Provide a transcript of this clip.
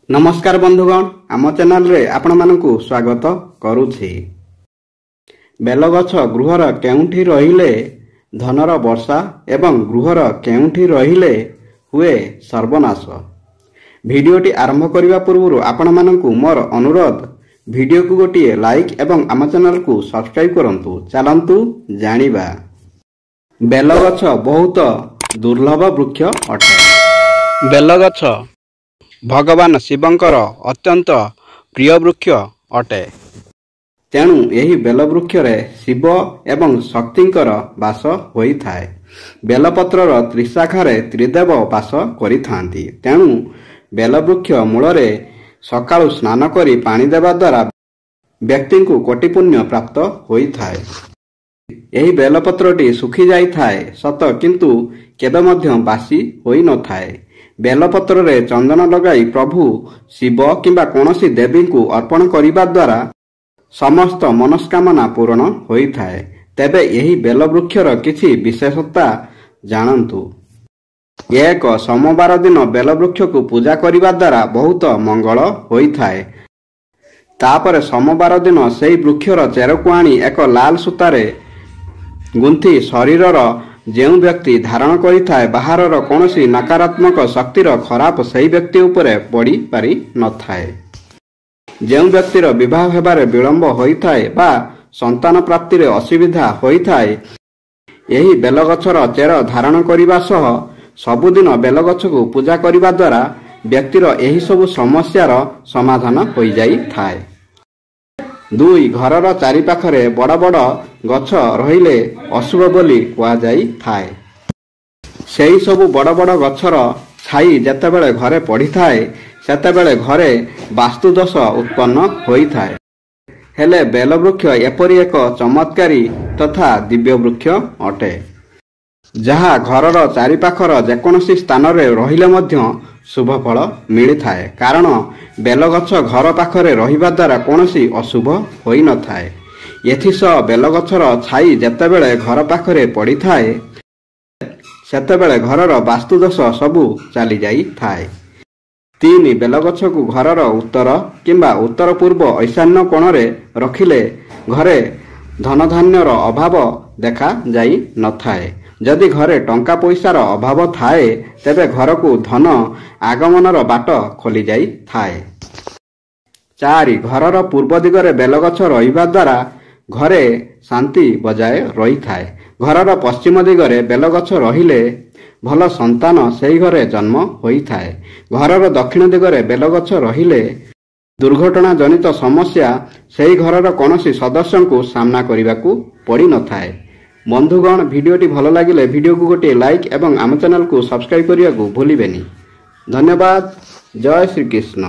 नमस्कार बंधुगण आम चैनल रे आपण मानकु स्वागत करूछि। बेलगछ गृहर केउठी रहिले धनर वर्षा एवं गृहर केउठी रहिले हुए सर्वनाश। भिडियोटी आरंभ करिवा पूर्व आपण मानकु मोर अनुरोध भिडियो को गोटिए लाइक एवं आम चैनल को सब्सक्राइब करंतु। चलंतु जानिबा बेलगछ बहुत दुर्लभ वृक्ष अटे। बेलगछ भगवान शिवंकर अत्यंत प्रिय वृक्ष अटे। तेणु यही बेलवृक्ष शिव एवं शक्तिंकर वास होइथाए। बेलपत्रर त्रिशाखारे त्रिदेव वास करिथांती। तेणु बेलवृक्ष मूलरे सकाळु स्नान करी पानी देवा द्वारा व्यक्ति को कोटि पुण्य प्राप्त होइथाए। यही बेलपत्रटी सुखी जाइथाए सत किंतु केबे मध्य बासी होई न थाए। बेलपत्र रे चंदन लगाई प्रभु शिव किंबा कोनोसी देवी को अर्पण करिबा द्वारा समस्त मनस्कामना पूर्ण होइथाए। तेबे यही बेलवृक्षर किछि विशेषता जानंतु। एक सोमवार दिन बेलवृक्ष को पूजा करिबा द्वारा बहुत मंगल होइथाए। तापरे सोमवार दिन सेही वृक्षर चेर को आनी एक लाल सूतारे गुंथि शरीरर जेउ व्यक्ति धारण करिथाए बाहरर कोनोसी नकारात्मक शक्तिर खराब सही व्यक्ति उपरे पड़ी पारि न थाए। जेउ व्यक्तिर विवाह हेबारे विलंब होइथाए बा संतान प्राप्ति रे असुविधा होइथाए एही बेलगछर चेर धारण करिबा सह सबुदिन बेलगछ को पूजा करिबा द्वारा व्यक्तिर एही सब समस्यार समाधान होई जाई थाए। 2 घरर चारि पाखरे बड़ बड़ गछ रहिले अशुभ बोली कुआ जाई थाए। सेही सब बड़ बड़ गछर छाई जेतेबेले घरे पड़ी थाए सेतेबेले घरे वास्तु दोष उत्पन्न होई थाए। हेले बेलवृक्ष एपरि एक चमत्कारी तथा दिव्य वृक्ष अटे जहा घरर चारि पाखर जेकोनोसी स्थान रे रहिले मध्य शुभ फल मिली थाए। कारण बेलगछ घर पाखरे रहिबा द्वारा कोनोसी अशुभ होई न थाए। एथिसह बेलगछर छाई जेतेबेले घर पाखरे पड़ी थाए सेतेबेले घरर वास्तुदोष सबु चली जाई थाए। 3 बेलगछ को घरर उत्तर किंबा उत्तर पूर्व ईशान्य कोण रे रखिले घरे धन धान्यर अभाव देखा जाई न थाए। जदि घरे टंका पैसार अभाव थाए तेबे घर को धन आगमनर बाट खोली जाई थाए। 4 घरर पूर्व दिगरे बेलगछ रहिबा द्वारा घरे शांति बजाय रही थाए। घरर पश्चिम दिगरे बेलगछ रहिले भल संतान सेही घरे जन्म होई थाए। घरर दक्षिण दिगरे बेलगछ रहिले दुर्घटना जनित समस्या सेही घरर कोनोसी सदस्य को सामना करिबाकू पड़ी न थाए। बंधुगण भिडियोटी भल लागिले भिडियो को गोटे लाइक एवं आम चैनल को सब्सक्राइब करिया को भूलिबेनी। धन्यवाद। जय श्री कृष्ण।